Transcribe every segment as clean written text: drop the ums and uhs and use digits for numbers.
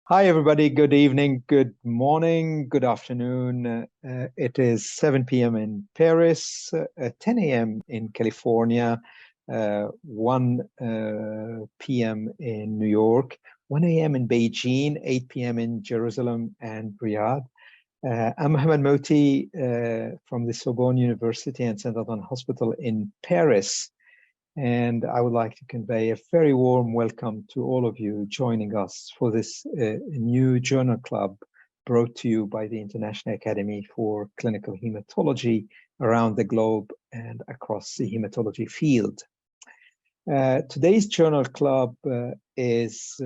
Hi, everybody. Good evening, good morning, good afternoon. It is 7 p.m. in Paris, 10 a.m. in California, 1 p.m. in New York, 1 a.m. in Beijing, 8 p.m. in Jerusalem and Riyadh. I'm Mohamad Mohty from the Sorbonne University and Saint-Antoine Hospital in Paris. And I would like to convey a very warm welcome to all of you joining us for this new journal club brought to you by the International Academy for Clinical Hematology around the globe and across the hematology field. Today's journal club is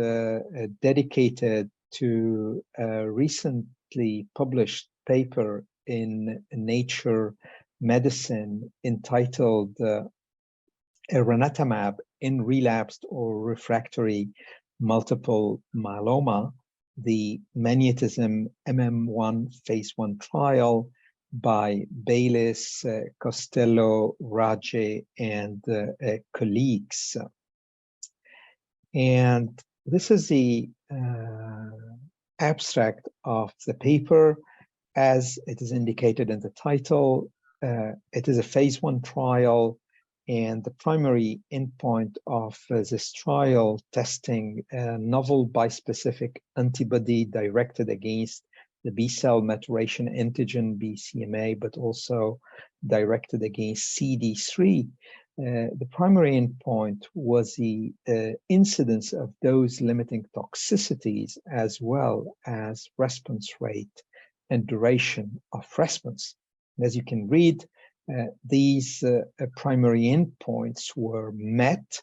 dedicated to a recently published paper in Nature Medicine entitled Elranatamab in relapsed or refractory multiple myeloma, the MagnetisMM-1 phase 1 trial by Baylis, Costello, Raje, and colleagues. And this is the abstract of the paper. As it is indicated in the title, it is a phase 1 trial, and the primary endpoint of this trial testing a novel bispecific antibody directed against the B-cell maturation antigen BCMA, but also directed against CD3. The primary endpoint was the incidence of dose-limiting toxicities, as well as response rate and duration of response. And as you can read, these primary endpoints were met,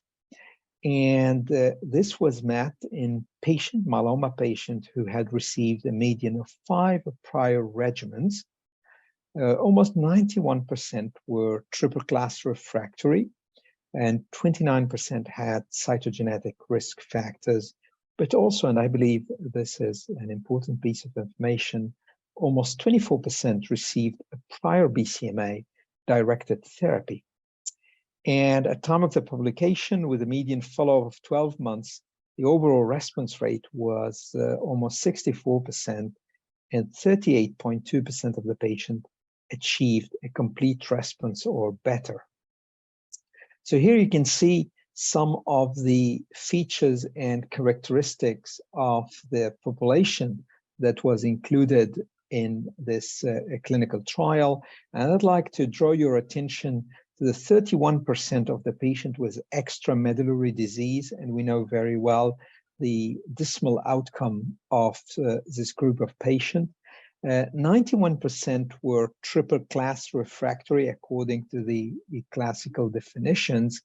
and this was met in myeloma patient who had received a median of 5 prior regimens. Almost 91% were triple-class refractory, and 29% had cytogenetic risk factors, but also, and I believe this is an important piece of information, almost 24% received a prior BCMA directed therapy. And at time of the publication, with a median follow-up of 12 months, the overall response rate was almost 64%, and 38.2% of the patient achieved a complete response or better. So here you can see some of the features and characteristics of the population that was included in this clinical trial. And I'd like to draw your attention to the 31% of the patient with extramedullary disease. And we know very well the dismal outcome of this group of patients. 91% were triple-class refractory according to the classical definitions,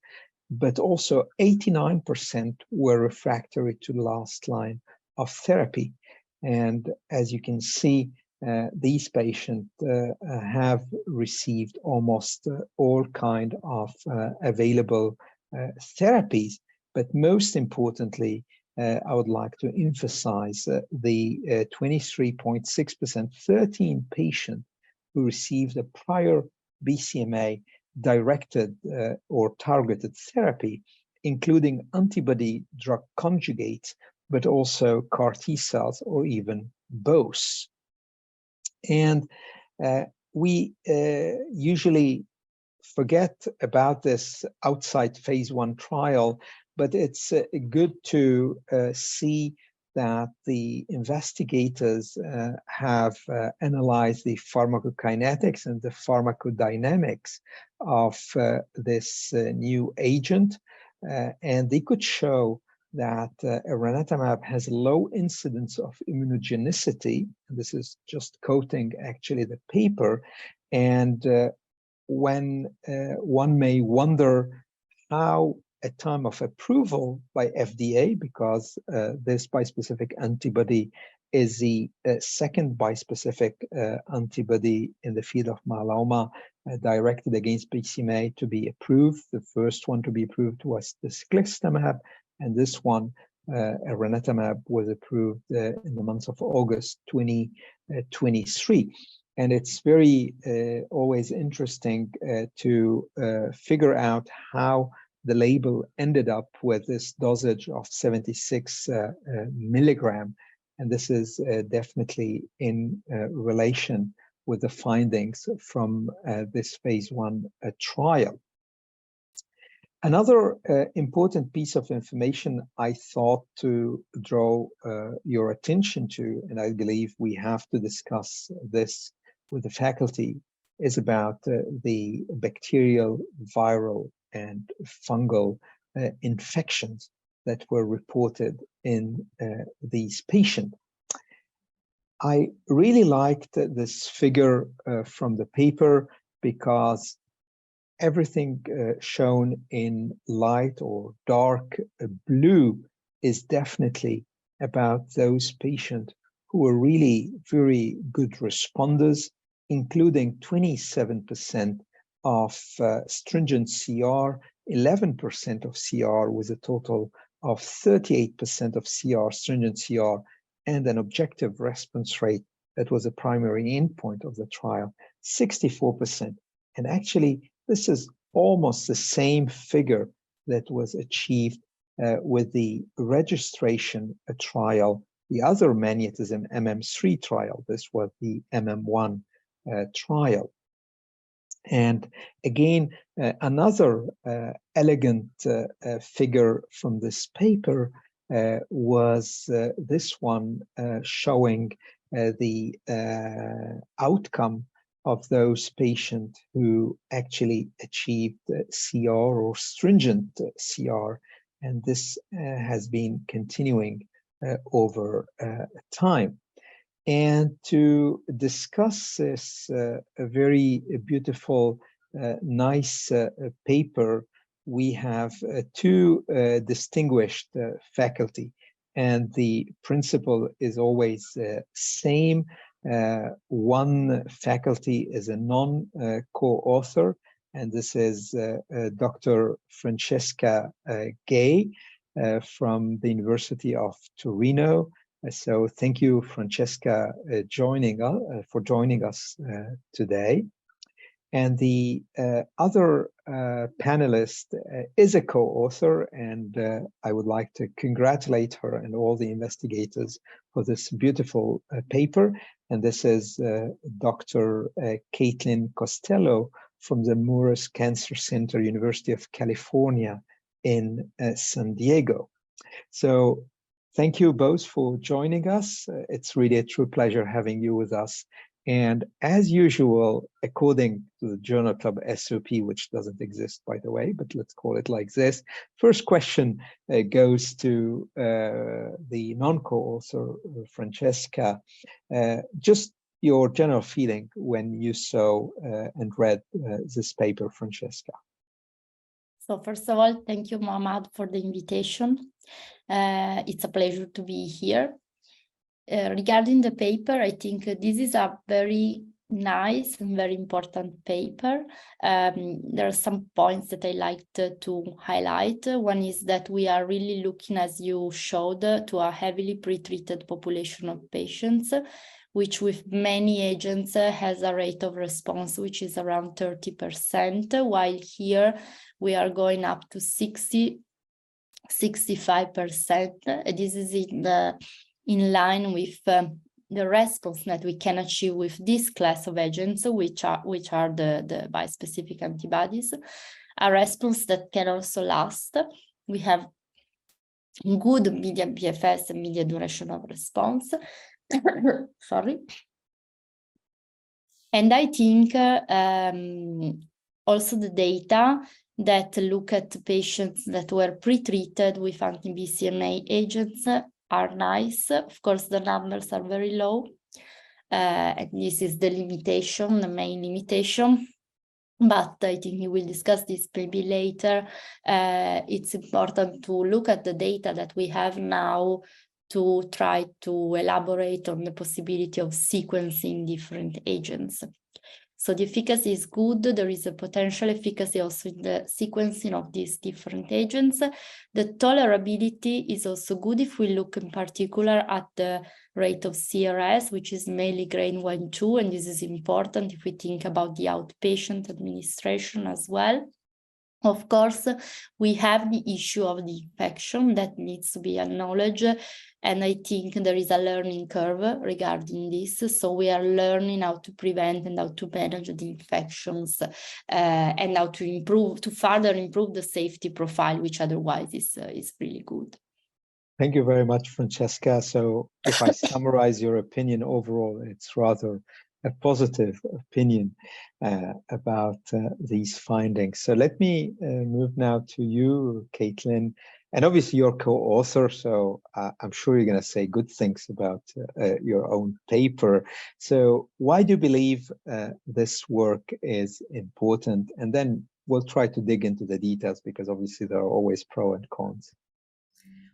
but also 89% were refractory to the last line of therapy. And as you can see, these patients have received almost all kind of available therapies. But most importantly, I would like to emphasize the 23.6%, 13 patients who received a prior BCMA directed or targeted therapy, including antibody drug conjugates, but also CAR T cells or even both. And we usually forget about this outside phase 1 trial, but it's good to see that the investigators have analyzed the pharmacokinetics and the pharmacodynamics of this new agent, and they could show that Elranatamab has a low incidence of immunogenicity. This is just quoting actually the paper. And when one may wonder how at time of approval by FDA, because this bispecific antibody is the second bispecific antibody in the field of myeloma directed against BCMA to be approved. The first one to be approved was the Ciximab, and this one, Elranatamab, was approved in the month of August 2023. And it's very always interesting to figure out how the label ended up with this dosage of 76 milligram and this is definitely in relation with the findings from this phase 1 trial. Another important piece of information I thought to draw your attention to, and I believe we have to discuss this with the faculty, is about the bacterial, viral, and fungal infections that were reported in these patients. I really liked this figure from the paper because everything shown in light or dark blue is definitely about those patients who are really very good responders, including 27% of stringent CR, 11% of CR with a total of 38% of CR, stringent CR, and an objective response rate that was a primary endpoint of the trial, 64%. And actually, this is almost the same figure that was achieved with the registration trial, the other MagnetisMM-1 trial. This was the MM1 trial. And again, another elegant figure from this paper was this one showing the outcome of those patients who actually achieved CR or stringent CR, and this has been continuing over time. And to discuss this a very beautiful, nice paper, we have two distinguished faculty, and the principle is always same. One faculty is a non-co-author, and this is Dr. Francesca Gay from the University of Torino. So thank you, Francesca, for joining us today. And the other panelist is a co-author, and I would like to congratulate her and all the investigators for this beautiful paper. And this is Dr. Caitlin Costello from the Moores Cancer Center, University of California in San Diego. So thank you both for joining us. It's really a true pleasure having you with us. And as usual, according to the Journal Club SOP, which doesn't exist, by the way, but let's call it like this. First question goes to the non-co-author, Francesca. Just your general feeling when you saw and read this paper, Francesca. So first of all, thank you, Mohamad, for the invitation. It's a pleasure to be here. Regarding the paper, I think this is a very nice and very important paper. There are some points that I liked to highlight. One is that we are really looking, as you showed, to a heavily pretreated population of patients, which with many agents has a rate of response which is around 30%, while here we are going up to 65%. This is in line with the response that we can achieve with this class of agents, which are the bispecific antibodies, a response that can also last. We have good median PFS and median duration of response. Sorry. And I think also the data that look at patients that were pre-treated with anti-BCMA agents are nice. Of course, the numbers are very low. And this is the limitation, the main limitation. But I think we will discuss this maybe later. It's important to look at the data that we have now to try to elaborate on the possibility of sequencing different agents. So the efficacy is good. There is a potential efficacy also in the sequencing of these different agents. The tolerability is also good if we look in particular at the rate of CRS, which is mainly grade 1-2, and this is important if we think about the outpatient administration as well. Of course, we have the issue of the infection that needs to be acknowledged, and I think there is a learning curve regarding this. So we are learning how to prevent and how to manage the infections and how to further improve the safety profile, which otherwise is really good. Thank you very much, Francesca. So if I summarize your opinion overall, it's rather a positive opinion about these findings. So let me move now to you, Caitlin. And obviously you're co-author, so I'm sure you're going to say good things about your own paper. So why do you believe this work is important? And then we'll try to dig into the details, because obviously there are always pros and cons.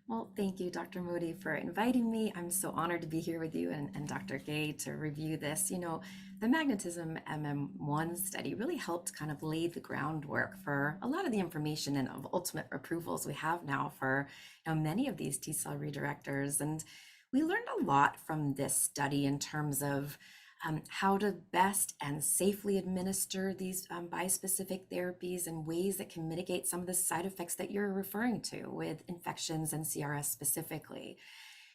Well, thank you, Dr. Mohty, for inviting me. I'm so honored to be here with you and Dr. Gay to review this. You know, the MagnetisMM-1 study really helped kind of lay the groundwork for a lot of the information and ultimate approvals we have now for many of these T-cell redirectors. And we learned a lot from this study in terms of how to best and safely administer these bispecific therapies in ways that can mitigate some of the side effects that you're referring to with infections and CRS specifically.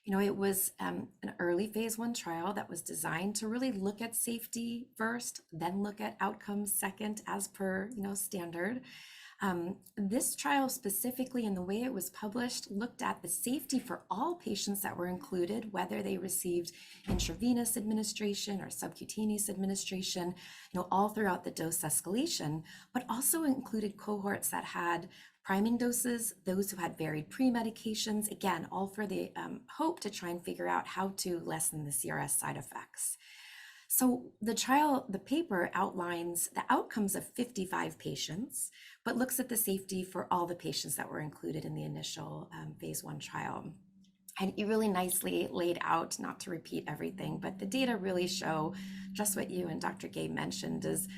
You know, it was an early phase 1 trial that was designed to really look at safety first, then look at outcomes second, as per standard. This trial specifically, and the way it was published, looked at the safety for all patients that were included, whether they received intravenous administration or subcutaneous administration, all throughout the dose escalation, but also included cohorts that had priming doses, those who had varied pre-medications, again, all for the hope to try and figure out how to lessen the CRS side effects. So the paper outlines the outcomes of 55 patients, but looks at the safety for all the patients that were included in the initial phase 1 trial. And you really nicely laid out, not to repeat everything, but the data really show just what you and Dr. Gay mentioned is,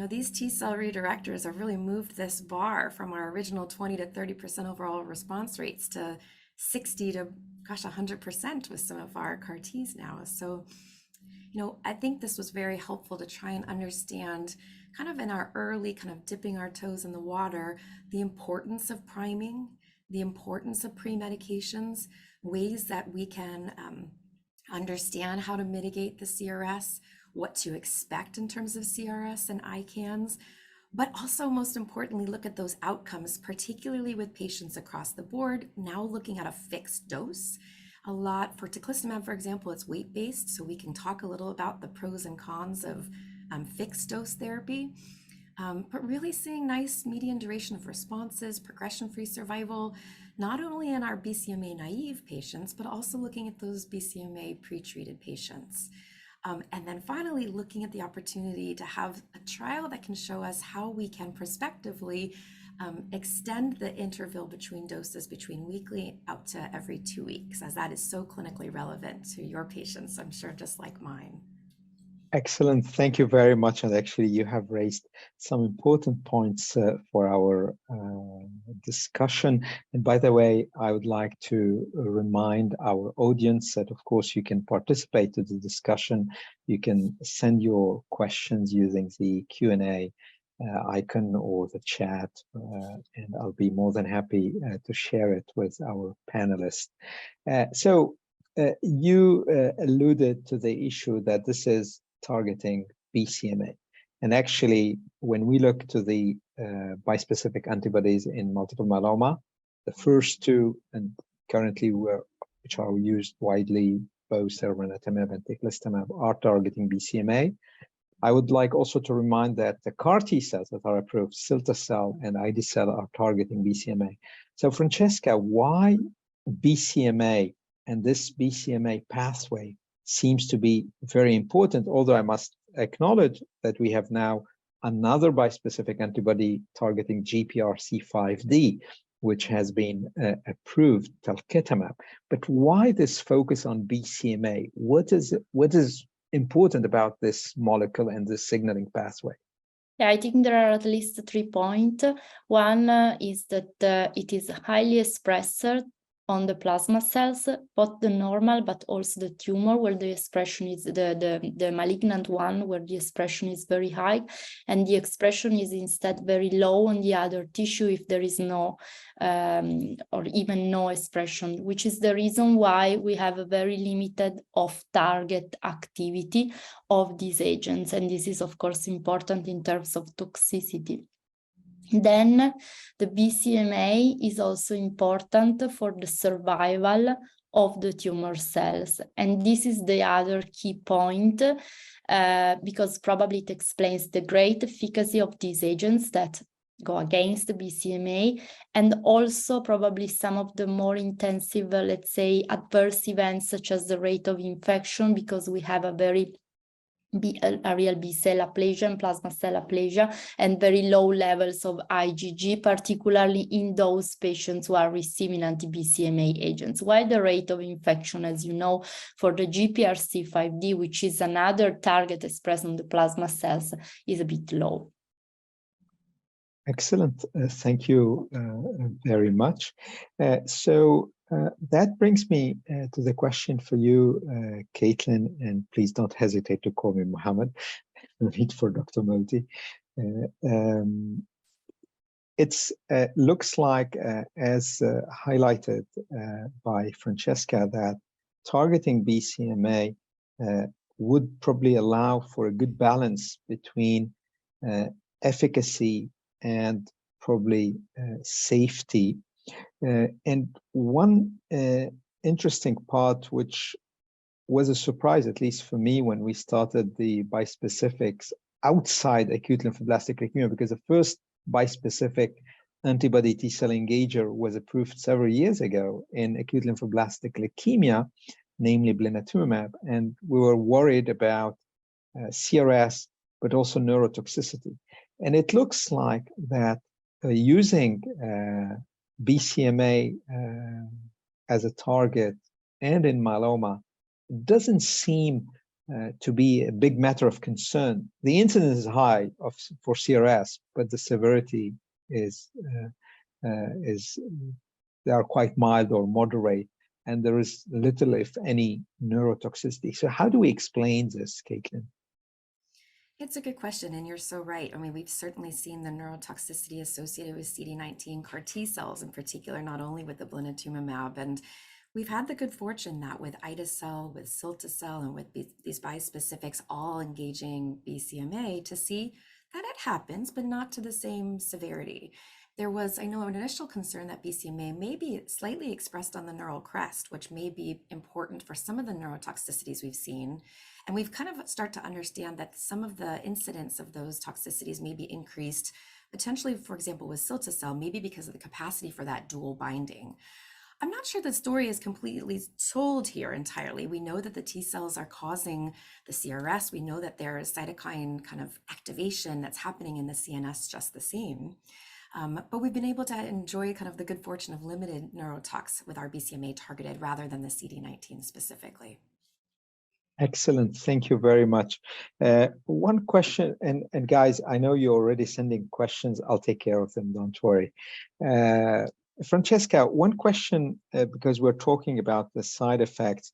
these T-cell redirectors have really moved this bar from our original 20 to 30% overall response rates to 60 to, 100% with some of our CAR Ts now. So, I think this was very helpful to try and understand kind of in our early kind of dipping our toes in the water, the importance of priming, the importance of pre-medications, ways that we can understand how to mitigate the CRS, what to expect in terms of CRS and ICANS, but also most importantly, look at those outcomes, particularly with patients across the board, now looking at a fixed dose. A lot for teclistamab, for example, it's weight-based, so we can talk a little about the pros and cons of fixed dose therapy, but really seeing nice median duration of responses, progression-free survival, not only in our BCMA naive patients, but also looking at those BCMA pre-treated patients. And then finally, looking at the opportunity to have a trial that can show us how we can prospectively extend the interval between doses between weekly out to every 2 weeks, as that is so clinically relevant to your patients, I'm sure, just like mine. Excellent. Thank you very much. And actually, you have raised some important points for our discussion. And by the way, I would like to remind our audience that, of course, you can participate in the discussion. You can send your questions using the Q&A icon or the chat, and I'll be more than happy to share it with our panelists. So you alluded to the issue that this is targeting BCMA. And actually, when we look to the bispecific antibodies in multiple myeloma, the first two, and currently which are used widely, both Elranatamab and teclistamab, are targeting BCMA. I would like also to remind that the CAR T cells that are approved, cilta-cel and ide-cel, are targeting BCMA. So Francesca, why BCMA and this BCMA pathway seems to be very important, although I must acknowledge that we have now another bispecific antibody targeting GPRC5D, which has been approved, talquetamab. But why this focus on BCMA? What is important about this molecule and this signaling pathway? Yeah, I think there are at least 3 points. One is that it is highly expressed on the plasma cells, both the normal but also the tumor where the expression is the malignant one where the expression is very high, and the expression is instead very low on the other tissue if there is no or even no expression, which is the reason why we have a very limited off-target activity of these agents. And this is, of course, important in terms of toxicity. Then the BCMA is also important for the survival of the tumor cells. And this is the other key point, because probably it explains the great efficacy of these agents that go against the BCMA, and also probably some of the more intensive, let's say, adverse events, such as the rate of infection, because we have a real B-cell aplasia and plasma cell aplasia, and very low levels of IgG, particularly in those patients who are receiving anti-BCMA agents, while the rate of infection, as you know, for the GPRC5D, which is another target expressed on the plasma cells, is a bit low. Excellent. Thank you very much. So that brings me to the question for you, Caitlin, and please don't hesitate to call me Mohamad. No need for Dr. Mohty. It looks like, as highlighted by Francesca, that targeting BCMA would probably allow for a good balance between efficacy and probably safety. And one interesting part, which was a surprise, at least for me, when we started the bispecifics outside acute lymphoblastic leukemia, because the first bispecific antibody T-cell engager was approved several years ago in acute lymphoblastic leukemia, namely blinatumomab, and we were worried about CRS, but also neurotoxicity. And it looks like that using BCMA as a target and in myeloma doesn't seem to be a big matter of concern. The incidence is high for CRS, but the severity they are quite mild or moderate, and there is little, if any, neurotoxicity. So how do we explain this, Caitlin? It's a good question, and you're so right. I mean, we've certainly seen the neurotoxicity associated with CD19 CAR T cells in particular, not only with the blinatumomab, and we've had the good fortune that with ida-cel, with cilta-cel, and with these bispecifics all engaging BCMA to see that it happens, but not to the same severity. There was, I know, an initial concern that BCMA may be slightly expressed on the neural crest, which may be important for some of the neurotoxicities we've seen. And we've kind of start to understand that some of the incidence of those toxicities may be increased, potentially, for example, with cilta-cel, maybe because of the capacity for that dual binding. I'm not sure the story is completely told here entirely. We know that the T cells are causing the CRS. We know that there is cytokine kind of activation that's happening in the CNS just the same. But we've been able to enjoy kind of the good fortune of limited neurotox with our BCMA targeted rather than the CD19 specifically. Excellent. Thank you very much. One question, and guys, I know you're already sending questions. I'll take care of them. Don't worry. Francesca, one question, because we're talking about the side effects.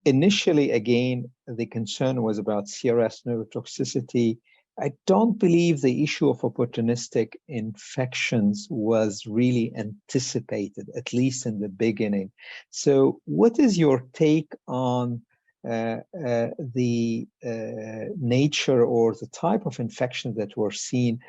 Initially, again, the concern was about CRS neurotoxicity. I don't believe the issue of opportunistic infections was really anticipated, at least in the beginning. So what is your take on the nature or the type of infections that were seen,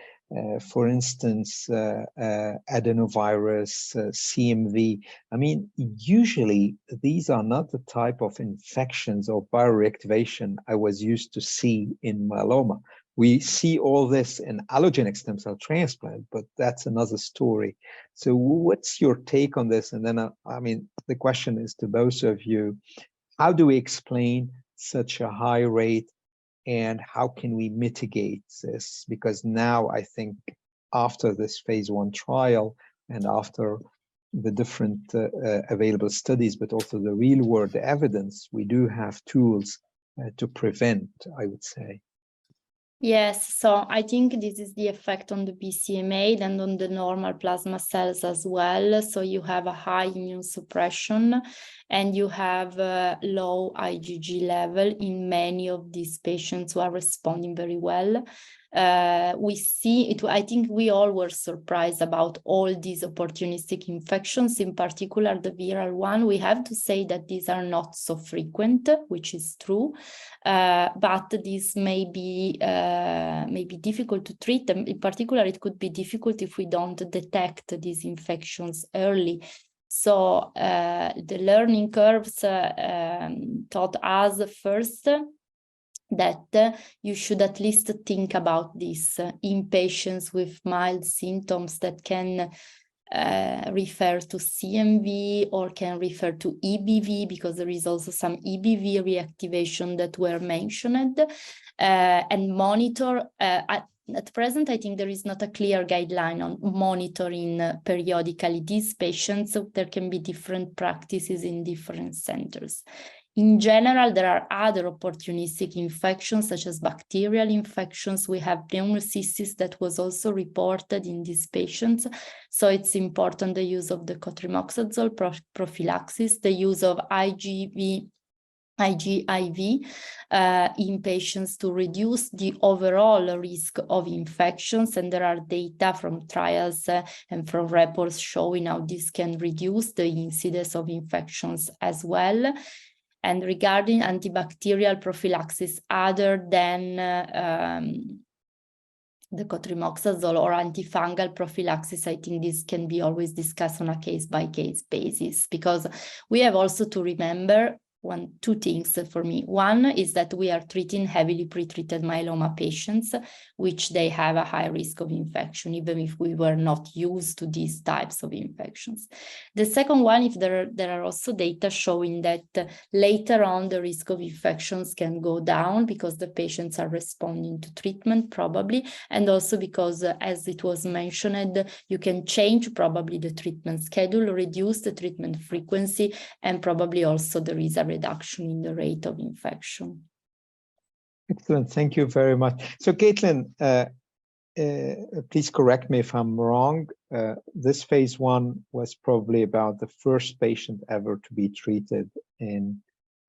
for instance, adenovirus, CMV? I mean, usually these are not the type of infections or viral reactivation I was used to see in myeloma. We see all this in allogeneic stem cell transplant, but that's another story. So what's your take on this? And then, I mean, the question is to both of you, how do we explain such a high rate and how can we mitigate this? Because now I think after this phase 1 trial and after the different available studies, but also the real world evidence, we do have tools to prevent, I would say. Yes, so I think this is the effect on the BCMA and on the normal plasma cells as well. So you have a high immune suppression and you have a low IgG level in many of these patients who are responding very well. We see it, I think we all were surprised about all these opportunistic infections, in particular the viral one. We have to say that these are not so frequent, which is true, but this may be difficult to treat them. In particular, it could be difficult if we don't detect these infections early. So the learning curves taught us first that you should at least think about this in patients with mild symptoms that can refer to CMV or can refer to EBV, because there is also some EBV reactivation that were mentioned, and monitor. At present, I think there is not a clear guideline on monitoring periodically these patients. So there can be different practices in different centers. In general, there are other opportunistic infections, such as bacterial infections. We have pneumocystis that was also reported in these patients. So it's important the use of the cotrimoxazole prophylaxis, the use of IgIV in patients to reduce the overall risk of infections. And there are data from trials and from reports showing how this can reduce the incidence of infections as well. And regarding antibacterial prophylaxis, other than the cotrimoxazole or antifungal prophylaxis, I think this can be always discussed on a case-by-case basis, because we have also to remember two things for me. One is that we are treating heavily pretreated myeloma patients, which they have a high risk of infection, even if we were not used to these types of infections. The second one, if there are also data showing that later on the risk of infections can go down because the patients are responding to treatment probably, and also because, as it was mentioned, you can change probably the treatment schedule, reduce the treatment frequency, and probably also there is a reduction in the rate of infection. Excellent, thank you very much. So Caitlin, please correct me if I'm wrong. This phase 1 was probably about the first patient ever to be treated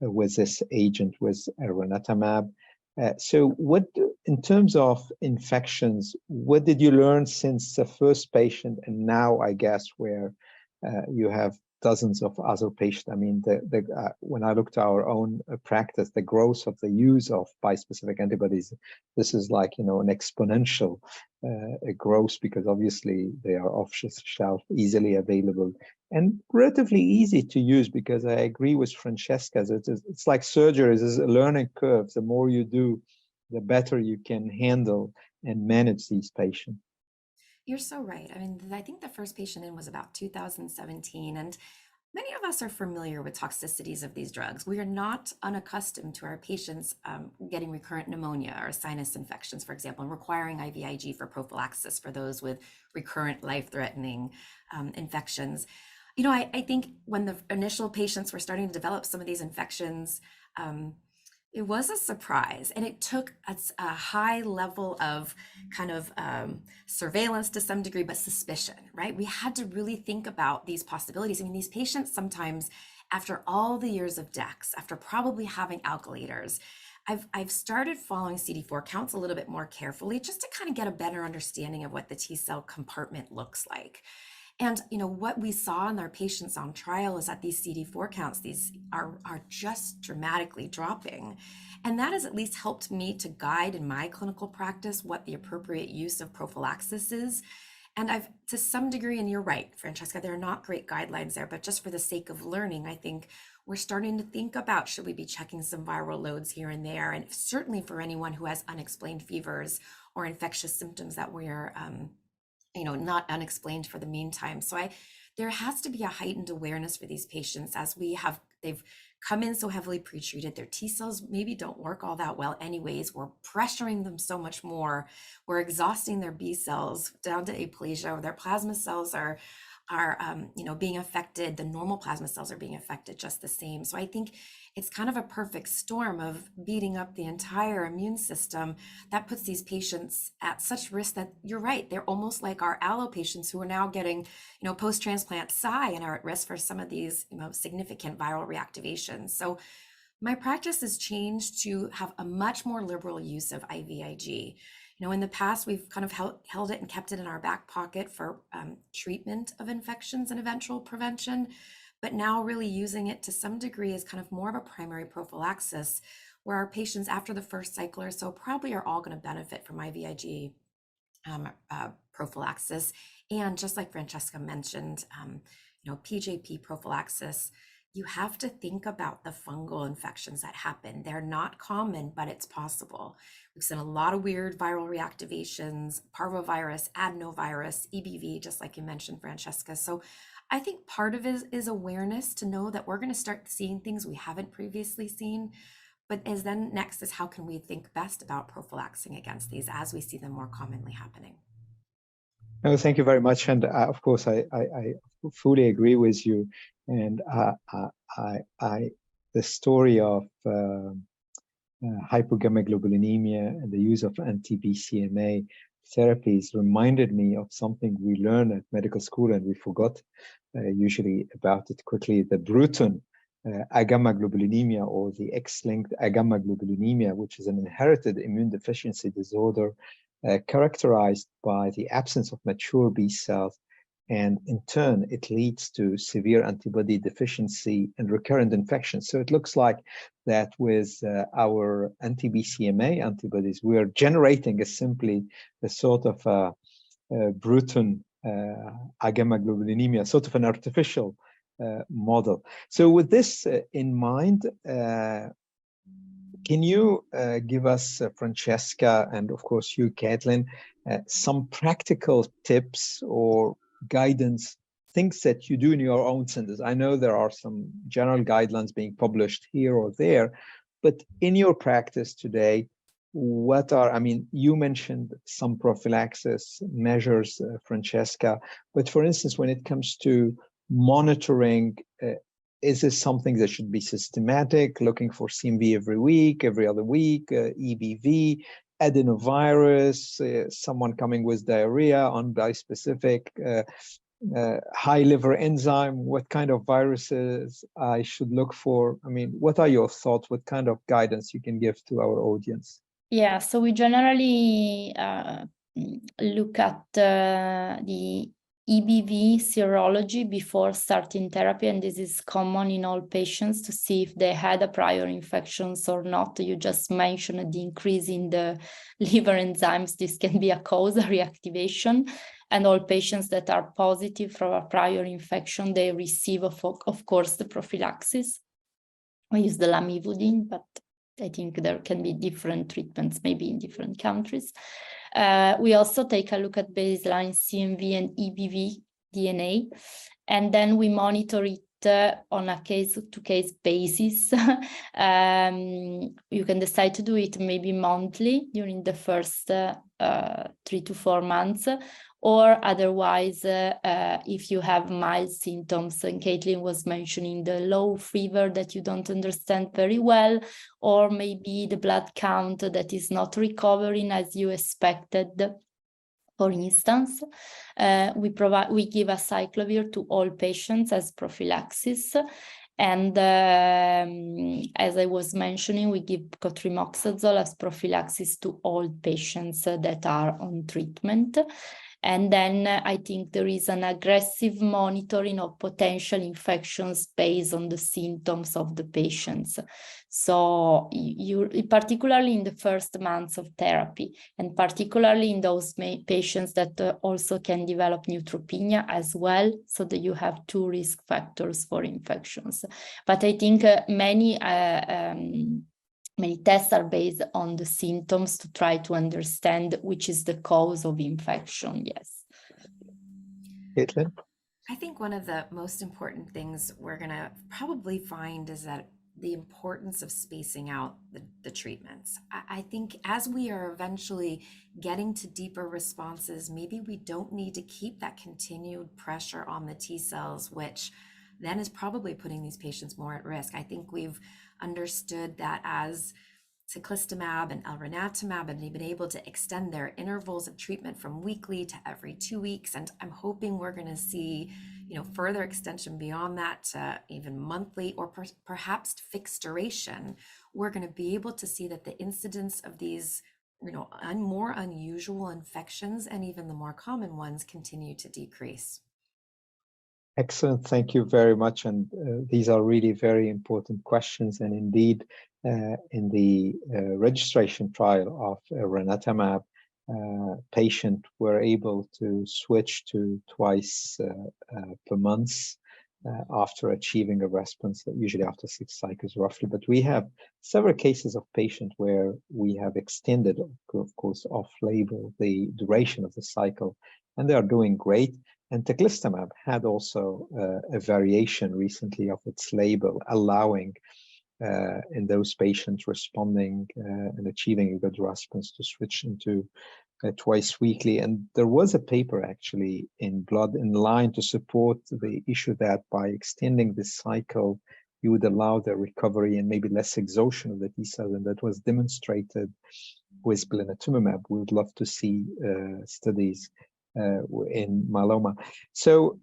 with this agent, with Elranatamab. So what, in terms of infections, what did you learn since the first patient and now, I guess, where you have dozens of other patients? I mean, when I looked at our own practice, the growth of the use of bispecific antibodies, this is like, an exponential growth, because obviously they are off the shelf, easily available, and relatively easy to use, because I agree with Francesca, it's like surgery, it's a learning curve. The more you do, the better you can handle and manage these patients. You're so right. I mean, I think the first patient in was about 2017, and many of us are familiar with toxicities of these drugs. We are not unaccustomed to our patients getting recurrent pneumonia or sinus infections, for example, and requiring IVIG for prophylaxis for those with recurrent life-threatening infections. I think when the initial patients were starting to develop some of these infections, it was a surprise, and it took a high level of kind of surveillance to some degree, but suspicion, right? We had to really think about these possibilities. I mean, these patients sometimes, after all the years of DEX, after probably having alkylators, I've started following CD4 counts a little bit more carefully, just to kind of get a better understanding of what the T cell compartment looks like. And what we saw in our patients on trial is that these CD4 counts, these are just dramatically dropping. And that has at least helped me to guide in my clinical practice what the appropriate use of prophylaxis is. And I've, to some degree, and you're right, Francesca, there are not great guidelines there, but just for the sake of learning, I think we're starting to think about, should we be checking some viral loads here and there? And certainly for anyone who has unexplained fevers or infectious symptoms that we're not unexplained for the meantime. So there has to be a heightened awareness for these patients, as they've come in so heavily pretreated. Their T cells maybe don't work all that well anyways. We're pressuring them so much more. We're exhausting their B cells down to aplasia, or their plasma cells are are being affected, the normal plasma cells are being affected just the same. So I think it's kind of a perfect storm of beating up the entire immune system that puts these patients at such risk that you're right, they're almost like our allo patients who are now getting post-transplant PSI and are at risk for some of these significant viral reactivations. So my practice has changed to have a much more liberal use of IVIG. In the past, we've kind of held it and kept it in our back pocket for treatment of infections and eventual prevention, but now really using it to some degree as kind of more of a primary prophylaxis, where our patients after the first cycle or so probably are all going to benefit from IVIG prophylaxis. And just like Francesca mentioned, PJP prophylaxis, you have to think about the fungal infections that happen. They're not common, but it's possible. We've seen a lot of weird viral reactivations, parvovirus, adenovirus, EBV, just like you mentioned, Francesca. So I think part of it is awareness to know that we're going to start seeing things we haven't previously seen. But next is how can we think best about prophylaxing against these as we see them more commonly happening? No, thank you very much. And of course, I fully agree with you. And the story of hypogammaglobulinemia and the use of anti-BCMA therapies reminded me of something we learned at medical school, and we forgot usually about it quickly. The Bruton agammaglobulinemia, or the X-linked agammaglobulinemia, which is an inherited immune deficiency disorder characterized by the absence of mature B cells, and in turn it leads to severe antibody deficiency and recurrent infections. So it looks like that with our anti-BCMA antibodies, we are generating simply a sort of Bruton agammaglobulinemia, sort of an artificial model. So with this in mind, can you give us, Francesca, and of course you, Caitlin, some practical tips or guidance, things that you do in your own centers? I know there are some general guidelines being published here or there, but in your practice today, what are, I mean, you mentioned some prophylaxis measures, Francesca, but for instance, when it comes to monitoring, is this something that should be systematic, looking for CMV every week, every other week, EBV, adenovirus, someone coming with diarrhea on bispecific, high liver enzyme, what kind of viruses I should look for? I mean, what are your thoughts? What kind of guidance you can give to our audience? Yeah, so we generally look at the EBV serology before starting therapy, and this is common in all patients to see if they had a prior infections or not. You just mentioned the increase in the liver enzymes. This can be a cause, a reactivation, and all patients that are positive from a prior infection, they receive, of course, the prophylaxis. We use the lamivudine, but I think there can be different treatments, maybe in different countries. We also take a look at baseline CMV and EBV DNA, and then we monitor it on a case-to-case basis. You can decide to do it maybe monthly during the first 3 to 4 months, or otherwise, if you have mild symptoms, and Caitlin was mentioning the low fever that you don't understand very well, or maybe the blood count that is not recovering as you expected. For instance, we give acyclovir to all patients as prophylaxis. And as I was mentioning, we give cotrimoxazole as prophylaxis to all patients that are on treatment. And then I think there is an aggressive monitoring of potential infections based on the symptoms of the patients. So particularly in the first months of therapy, and particularly in those patients that also can develop neutropenia as well, so that you have 2 risk factors for infections. But I think many tests are based on the symptoms to try to understand which is the cause of infection. Yes. Caitlin? I think one of the most important things we're going to probably find is that the importance of spacing out the treatments. I think as we are eventually getting to deeper responses, maybe we don't need to keep that continued pressure on the T cells, which then is probably putting these patients more at risk. I think we've understood that as teclistamab and elranatamab have been able to extend their intervals of treatment from weekly to every 2 weeks. And I'm hoping we're going to see, further extension beyond that to even monthly or perhaps fixed duration. We're going to be able to see that the incidence of these, more unusual infections and even the more common ones continue to decrease. Excellent. Thank you very much. And these are really very important questions. And indeed, in the registration trial of Elranatamab, patient were able to switch to twice per month after achieving a response, usually after 6 cycles roughly. But we have several cases of patients where we have extended, of course, off-label the duration of the cycle, and they are doing great. And teclistamab had also a variation recently of its label, allowing in those patients responding and achieving a good response to switch into twice weekly. And there was a paper actually in Blood in Line to support the issue that by extending this cycle, you would allow the recovery and maybe less exhaustion of the T cells, and that was demonstrated with blinatumomab. We would love to see studies in myeloma. So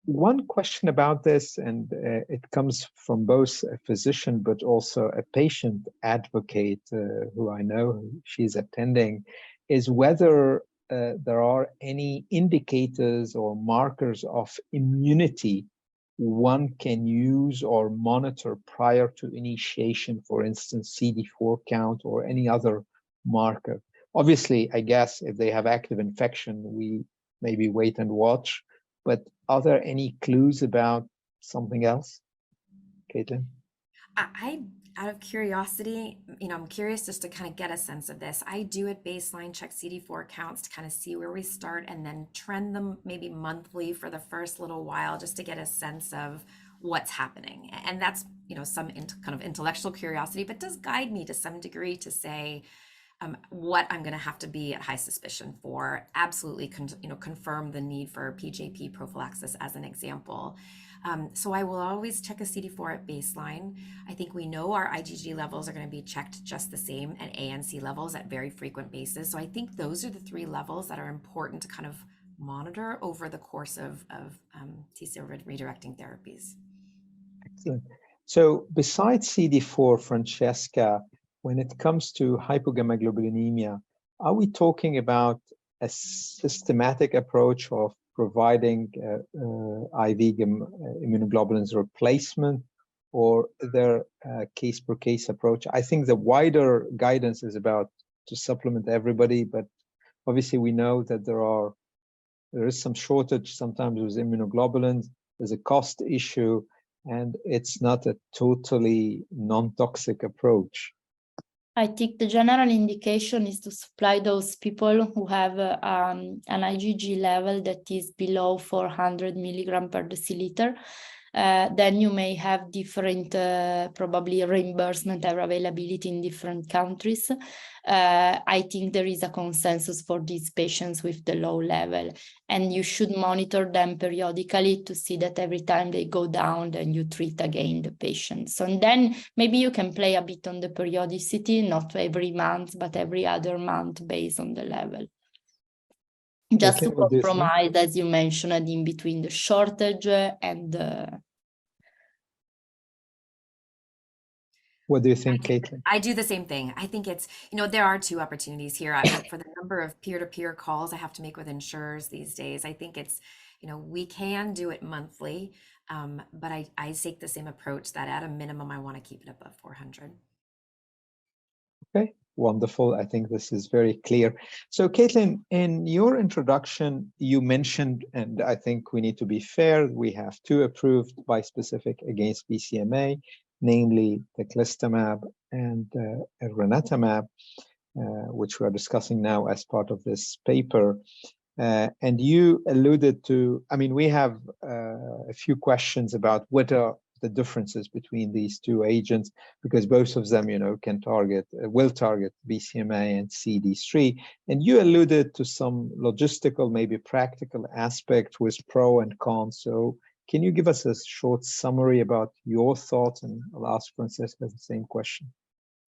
one question about this, and it comes from both a physician but also a patient advocate who I know she's attending, is whether there are any indicators or markers of immunity one can use or monitor prior to initiation, for instance, CD4 count or any other marker. Obviously, I guess if they have active infection, we maybe wait and watch, but are there any clues about something else? Caitlin? Out of curiosity, I'm curious just to kind of get a sense of this. I do at baseline check CD4 counts to kind of see where we start and then trend them maybe monthly for the first little while just to get a sense of what's happening. And that's, some kind of intellectual curiosity, but does guide me to some degree to say, what I'm going to have to be at high suspicion for. Absolutely, confirm the need for PJP prophylaxis as an example. So I will always check a CD4 at baseline. I think we know our IgG levels are going to be checked just the same, and ANC levels at very frequent basis. So I think those are the 3 levels that are important to kind of monitor over the course of T-cell redirecting therapies. Excellent. So besides CD4, Francesca, when it comes to hypogammaglobulinemia, are we talking about a systematic approach of providing IV immunoglobulins replacement, or is there a case-per-case approach? I think the wider guidance is about to supplement everybody, but obviously we know that there is some shortage sometimes with immunoglobulins. There's a cost issue, and it's not a totally non-toxic approach. I think the general indication is to supply those people who have an IgG level that is below 400 milligram per deciliter. Then you may have different, probably reimbursement or availability in different countries. I think there is a consensus for these patients with the low level, and you should monitor them periodically to see that every time they go down, then you treat again the patient. So and then maybe you can play a bit on the periodicity, not every month, but every other month based on the level. Just to compromise, as you mentioned, in between the shortage and the... What do you think, Caitlin? I do the same thing. I think it's, there are 2 opportunities here. For the number of peer-to-peer calls I have to make with insurers these days, I think it's, we can do it monthly, but I take the same approach that at a minimum, I want to keep it above 400. Okay, wonderful. I think this is very clear. So Caitlin, in your introduction, you mentioned, and I think we need to be fair, we have 2 approved bispecific against BCMA, namely teclistamab and Elranatamab, which we are discussing now as part of this paper. And you alluded to, we have a few questions about whether the differences between these two agents, because both of them, will target BCMA and CD3. And you alluded to some logistical, maybe practical aspect with pro and con. So can you give us a short summary about your thoughts? And I'll ask Francesca the same question.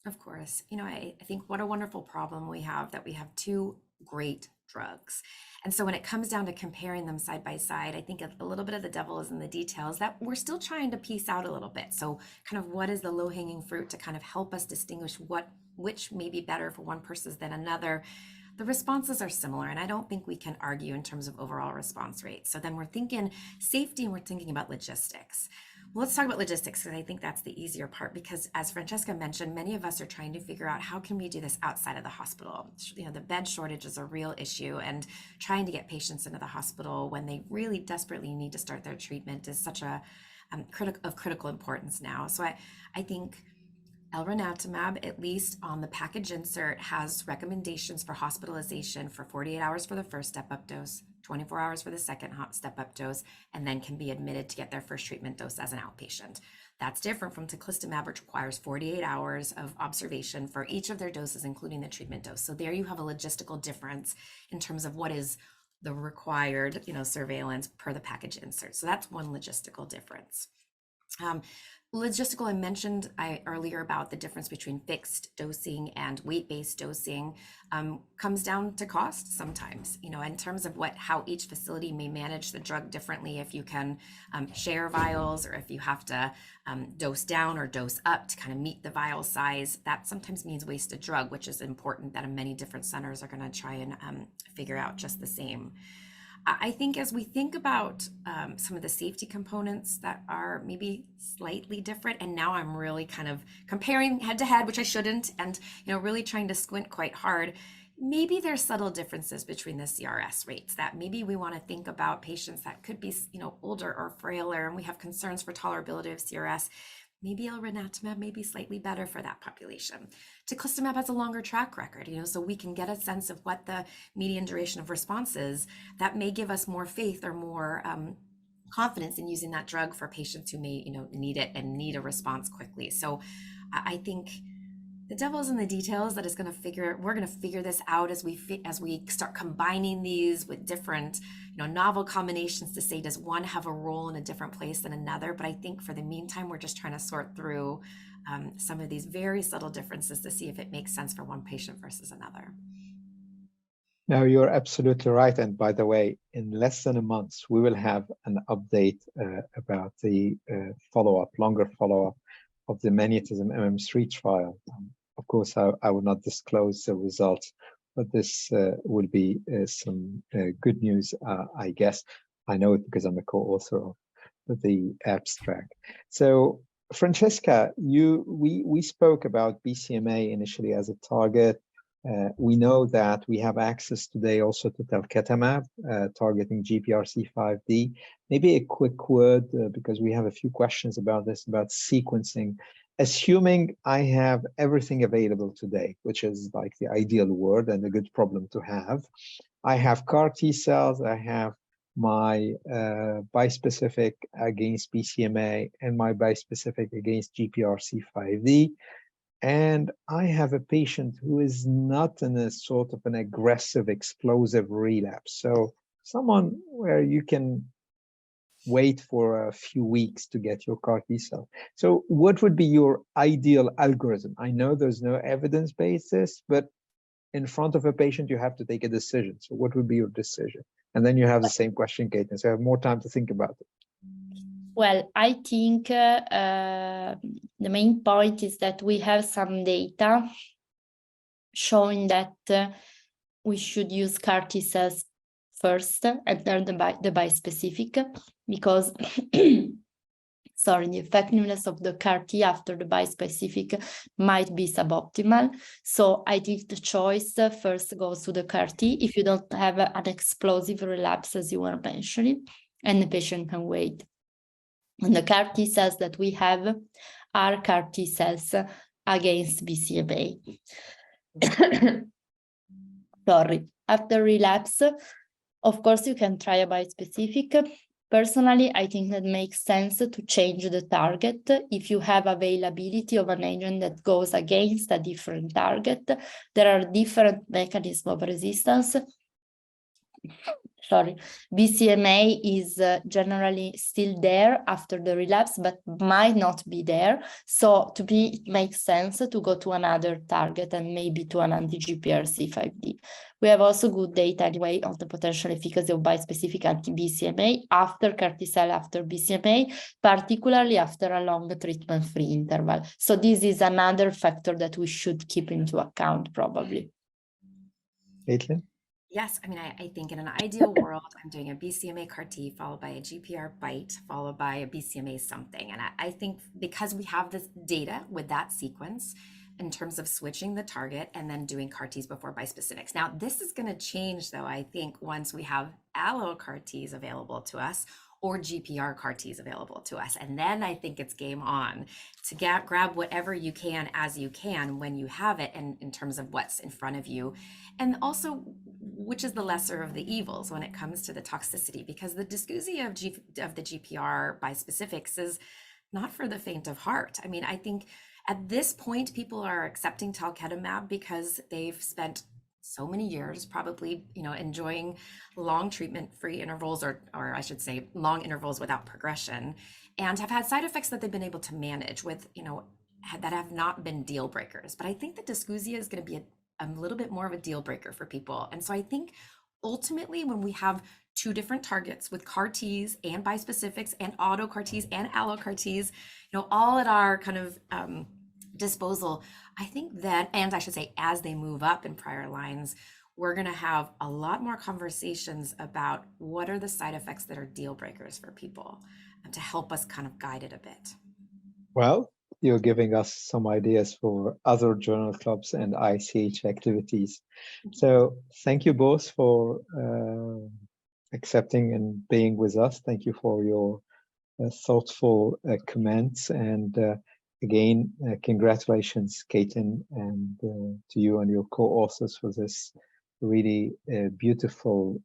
Of course. I think what a wonderful problem we have, that we have two great drugs. And so when it comes down to comparing them side by side, I think a little bit of the devil is in the details that we're still trying to piece out a little bit. So kind of what is the low-hanging fruit to kind of help us distinguish which may be better for one person than another. The responses are similar, and I don't think we can argue in terms of overall response rate. So then we're thinking safety and we're thinking about logistics. Well, let's talk about logistics, because I think that's the easier part, because as Francesca mentioned, many of us are trying to figure out how can we do this outside of the hospital. The bed shortage is a real issue, and trying to get patients into the hospital when they really desperately need to start their treatment is such a critical importance now. So I think Elranatamab, at least on the package insert, has recommendations for hospitalization for 48 hours for the first step-up dose, 24 hours for the second step-up dose, and then can be admitted to get their first treatment dose as an outpatient. That's different from teclistamab, which requires 48 hours of observation for each of their doses, including the treatment dose. So there you have a logistical difference in terms of what is the required, surveillance per the package insert. So that's one logistical difference. Logistical, I mentioned earlier about the difference between fixed dosing and weight-based dosing, comes down to cost sometimes, in terms of how each facility may manage the drug differently. If you can share vials, or if you have to dose down or dose up to kind of meet the vial size, that sometimes means wasted drug, which is important that many different centers are going to try and figure out just the same. I think as we think about some of the safety components that are maybe slightly different, and now I'm really kind of comparing head to head, which I shouldn't, and really trying to squint quite hard, maybe there's subtle differences between the CRS rates, that maybe we want to think about patients that could be older or frailer, and we have concerns for tolerability of CRS. Maybe Elranatamab may be slightly better for that population. Teclistamab has a longer track record, so we can get a sense of what the median duration of response is. That may give us more faith or more confidence in using that drug for patients who may, need it and need a response quickly. So I think the devil's in the details. We're going to figure this out as we start combining these with different, novel combinations to say, does one have a role in a different place than another? But I think for the meantime, we're just trying to sort through some of these very subtle differences to see if it makes sense for one patient versus another. No, you're absolutely right. And by the way, in less than a month, we will have an update about the longer follow-up of the MagnetisMM-1 trial. Of course, I will not disclose the results, but this will be some good news, I guess. I know it because I'm a co-author of the abstract. So, Francesca, we spoke about BCMA initially as a target. We know that we have access today also to talquetamab, targeting GPRC5D. Maybe a quick word, because we have a few questions about this, about sequencing. Assuming I have everything available today, which is like the ideal word and a good problem to have. I have CAR T cells, I have my bispecific against BCMA and my bispecific against GPRC5D. And I have a patient who is not in a sort of an aggressive, explosive relapse. So someone where you can wait for a few weeks to get your CAR T cell. So what would be your ideal algorithm? I know there's no evidence basis, but in front of a patient, you have to take a decision. So what would be your decision? And then you have the same question, Kate, so I have more time to think about it. Well, I think the main point is that we have some data showing that we should use CAR T cells first and then the bispecific, because the effectiveness of the CAR T after the bispecific might be suboptimal. So I think the choice first goes to the CAR T if you don't have an explosive relapse, as you were mentioning, and the patient can wait. And the CAR T cells that we have are CAR T cells against BCMA. Sorry. After relapse, of course, you can try a bispecific. Personally, I think that makes sense to change the target if you have availability of an agent that goes against a different target. There are different mechanisms of resistance. Sorry, BCMA is generally still there after the relapse, but might not be there. So to me, it makes sense to go to another target and maybe to an anti-GPRC5D. We have also good data anyway on the potential efficacy of bispecific anti-BCMA after CAR T-cell, after BCMA, particularly after a long treatment-free interval. So this is another factor that we should keep into account probably. Caitlin? Yes, I mean, I think in an ideal world, I'm doing a BCMA CAR T followed by a GPR BiTE followed by a BCMA something. And I think because we have this data with that sequence in terms of switching the target and then doing CAR Ts before bispecifics. Now, this is going to change, though, I think, once we have allo CAR Ts available to us or GPR CAR Ts available to us. And then I think it's game on to grab whatever you can as you can when you have it and in terms of what's in front of you. And also, which is the lesser of the evils when it comes to the toxicity, because the dysgeusia of the GPR bispecifics is not for the faint of heart. I mean, I think at this point, people are accepting talquetamab because they've spent so many years probably, enjoying long treatment-free intervals, or I should say long intervals without progression, and have had side effects that they've been able to manage with, that have not been deal breakers. But I think that dysgeusia is going to be a little bit more of a deal breaker for people. And so I think ultimately when we have two different targets with CAR Ts and bispecifics and auto CAR Ts and allo CAR Ts, all at our kind of disposal, I think that, and I should say, as they move up in prior lines, we're going to have a lot more conversations about what are the side effects that are deal breakers for people to help us kind of guide it a bit. Well, you're giving us some ideas for other journal clubs and ICH activities. So thank you both for accepting and being with us. Thank you for your thoughtful comments. And again, congratulations, Caitlin, and to you and your co-authors for this really beautiful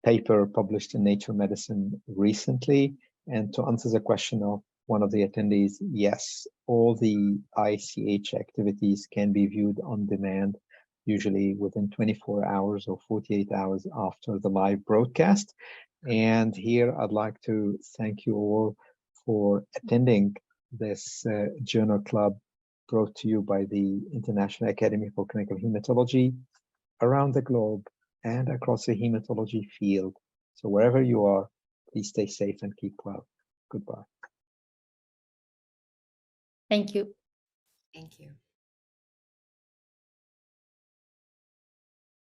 paper published in Nature Medicine recently. And to answer the question of one of the attendees, yes, all the ICH activities can be viewed on demand, usually within 24 hours or 48 hours after the live broadcast. And here I'd like to thank you all for attending this journal club brought to you by the International Academy for Clinical Hematology around the globe and across the hematology field. So wherever you are, please stay safe and keep well. Goodbye. Thank you. Thank you.